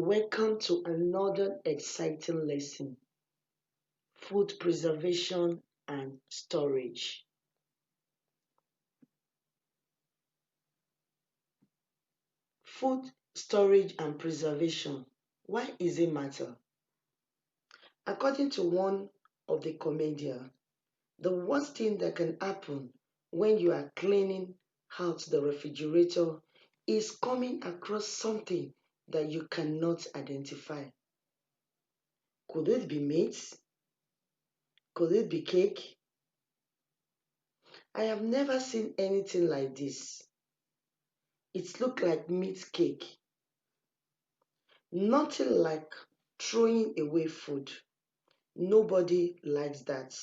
Welcome to another exciting lesson: food preservation and storage. Food storage and preservation. Why is it matter? According to one of the comedians, the worst thing that can happen when you are cleaning out the refrigerator is coming across something that you cannot identify. Could it be meat? Could it be cake? I have never seen anything like this. It looked like meat cake. Nothing like throwing away food. Nobody likes that.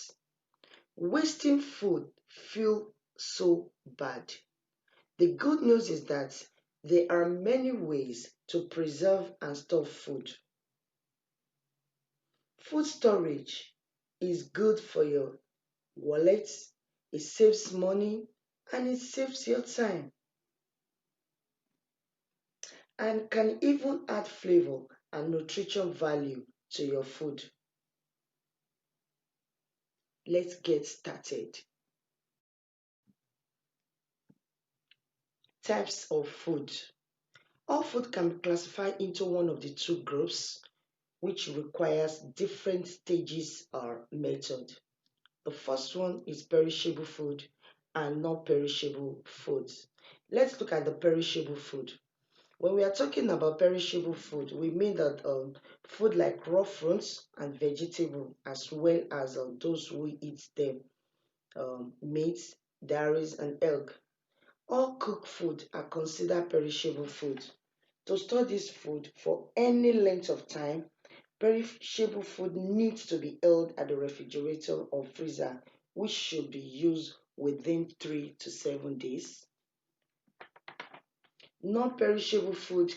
Wasting food feels so bad. The good news is that there are many ways to preserve and store food. Food storage is good for your wallet, it saves money, and it saves your time, and can even add flavor and nutrition value to your food. Let's get started. Types of food. All food can be classified into one of the two groups, which requires different stages or method. The first one is perishable food and non-perishable foods. Let's look at the perishable food. When we are talking about perishable food, we mean that food like raw fruits and vegetable, as well as those who eat them, meat, dairies, and egg. All cooked food are considered perishable food. To store this food for any length of time, perishable food needs to be held at the refrigerator or freezer, which should be used within 3 to 7 days. Non-perishable food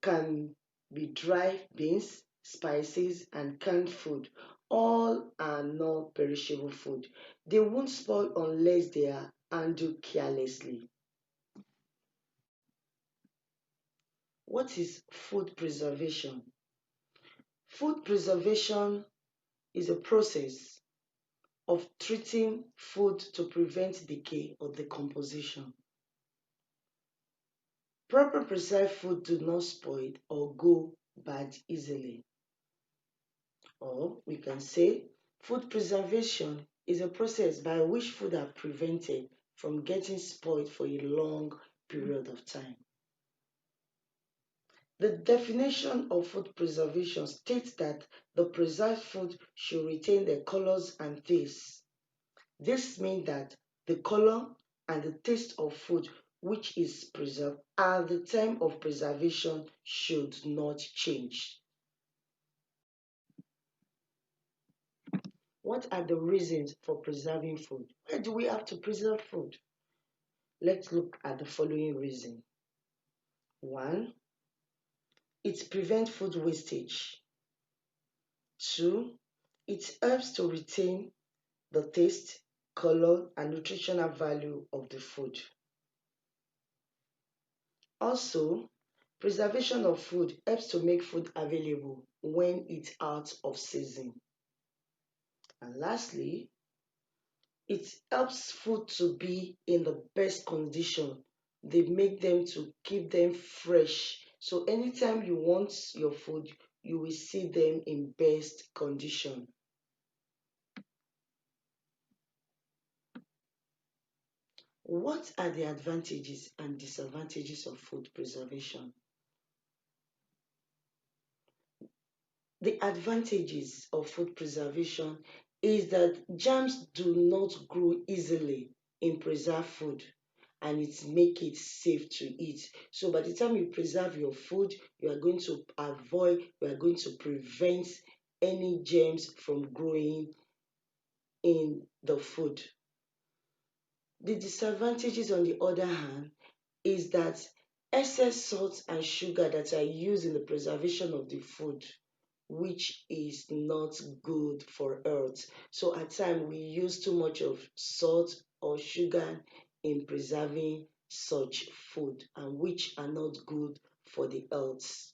can be dry beans, spices, and canned food. All are non-perishable food. They won't spoil unless they are handled carelessly. What is food preservation? Food preservation is a process of treating food to prevent decay or decomposition. Proper preserved food do not spoil or go bad easily. Or we can say food preservation is a process by which food are prevented from getting spoiled for a long period of time. The definition of food preservation states that the preserved food should retain their colors and taste. This means that the color and the taste of food which is preserved at the time of preservation should not change. What are the reasons for preserving food? Why do we have to preserve food? Let's look at the following reason. One, it prevents food wastage. Two, it helps to retain the taste, color, and nutritional value of the food. Also, preservation of food helps to make food available when it's out of season. And lastly, it helps food to be in the best condition. They make them to keep them fresh. So anytime you want your food, you will see them in best condition. What are the advantages and disadvantages of food preservation? The advantages of food preservation is that germs do not grow easily in preserved food, and it make it safe to eat. So by the time you preserve your food, you are going to prevent any germs from growing in the food. The disadvantages, on the other hand, is that excess salt and sugar that are used in the preservation of the food, which is not good for health. So at times we use too much of salt or sugar in preserving such food, and which are not good for the health.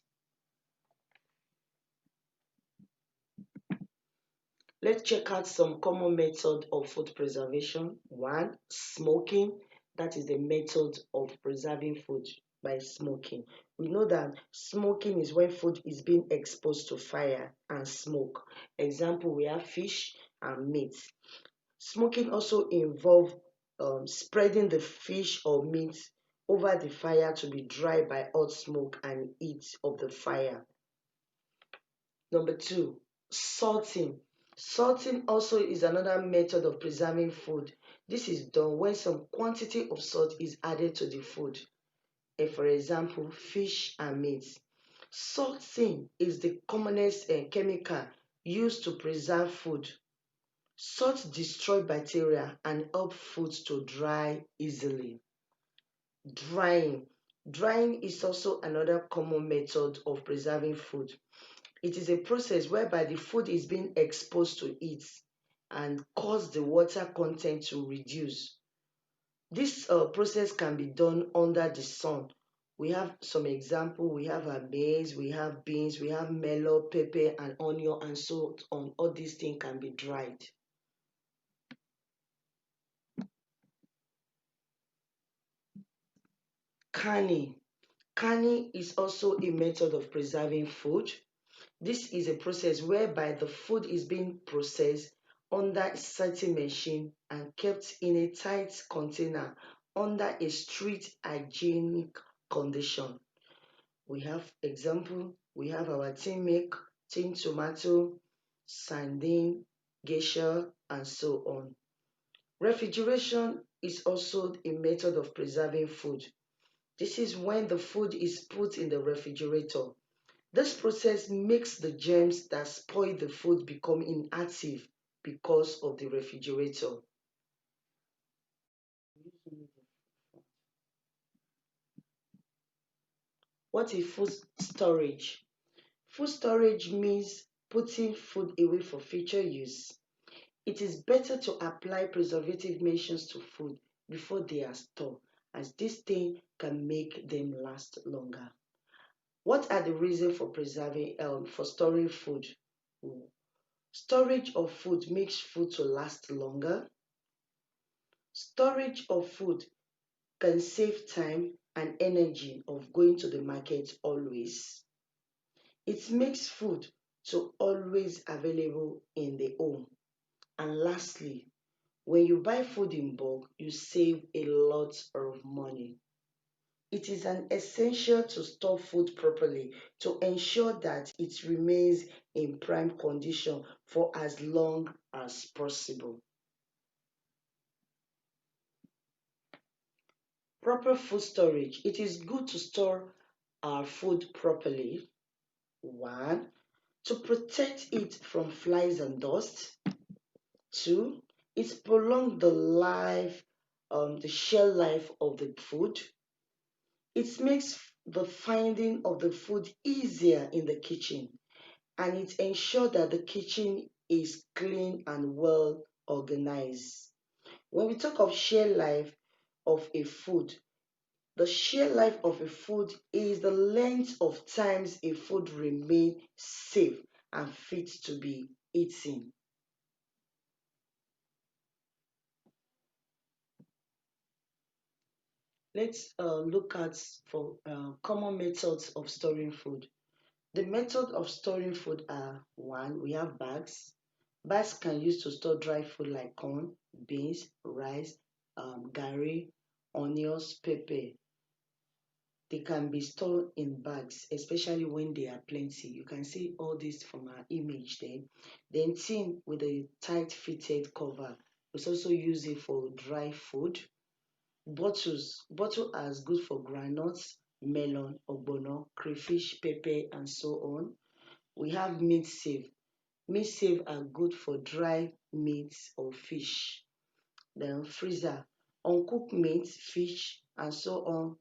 Let's check out some common method of food preservation. One, smoking. That is the method of preserving food by smoking. We know that smoking is when food is being exposed to fire and smoke. Example, we have fish and meat. Smoking also involve spreading the fish or meat over the fire to be dried by hot smoke and heat of the fire. Number two, salting. Salting also is another method of preserving food. This is done when some quantity of salt is added to the food. For example, fish and meat. Salting is the commonest chemical used to preserve food. Salt destroy bacteria and help foods to dry easily. Drying. Drying is also another common method of preserving food. It is a process whereby the food is being exposed to heat and cause the water content to reduce. This process can be done under the sun. We have some example. We have our maize, we have beans, we have melon, pepper, and onion, and so on. All these things can be dried. Canning. Canning is also a method of preserving food. This is a process whereby the food is being processed under a certain machine and kept in a tight container under a strict hygienic condition. We have example, we have our tin milk, tin tomato, sardine, geisha, and so on. Refrigeration is also a method of preserving food. This is when the food is put in the refrigerator. This process makes the germs that spoil the food become inactive because of the refrigerator. What is food storage? Food storage means putting food away for future use. It is better to apply preservative measures to food before they are stored, as this thing can make them last longer. What are the reasons for for storing food? Storage of food makes food to last longer. Storage of food can save time and energy of going to the market always. It makes food to always available in the home. And lastly, when you buy food in bulk, you save a lot of money. It is an essential to store food properly to ensure that it remains in prime condition for as long as possible. Proper food storage. It is good to store our food properly. One, to protect it from flies and dust. Two, it prolongs the shelf life of the food. It makes the finding of the food easier in the kitchen, and it ensures that the kitchen is clean and well organized. When we talk of shelf life of a food, the shelf life of a food is the length of times a food remains safe and fit to be eaten. Let's look at for common methods of storing food. The method of storing food are one, we have bags. Bags can use to store dry food like corn, beans, rice, garri, onions, pepper. They can be stored in bags, especially when they are plenty. You can see all this from our image there. Then tin with a tight fitted cover. We also use it for dry food. Bottles. Bottle as good for granuts, melon, ogbono, crayfish, pepper, and so on. We have meat safe. Meat safe are good for dry meat or fish. Then freezer. Uncooked meat, fish, and so on.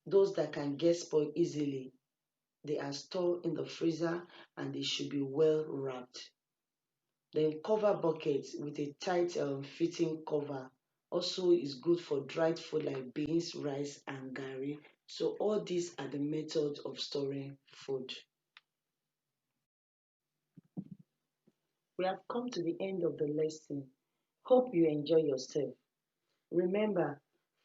Those that can get spoiled easily. They are stored in the freezer and they should be well wrapped. Then cover buckets with a tight fitting cover also is good for dried food like beans, rice, and garri. So all these are the methods of storing food. we have come to the end of the lesson. Hope you enjoy yourself. Remember,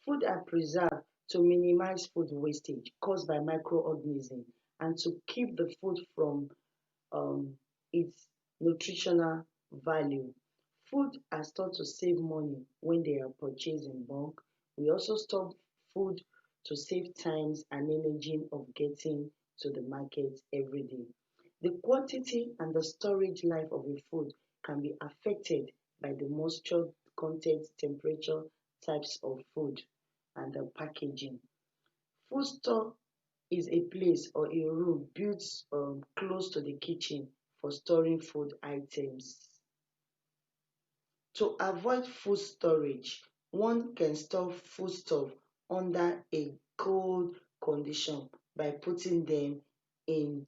food are preserved to minimize food wastage caused by microorganisms and to keep the food from its nutritional value. Food are stored to save money when they are purchased in bulk. We also store food to save times and energy of getting to the market every day. The quantity and the storage life of a food can be affected by the moisture content, temperature, types of food, and the packaging. Food store is a place or a room built close to the kitchen for storing food items. To avoid food storage, one can store foodstuff under a cold condition by putting them in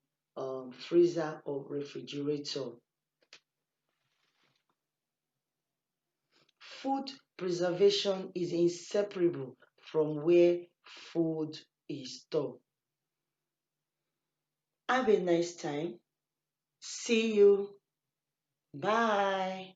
freezer or refrigerator. Food preservation is inseparable from where food is stored. Have a nice time. See you. Bye.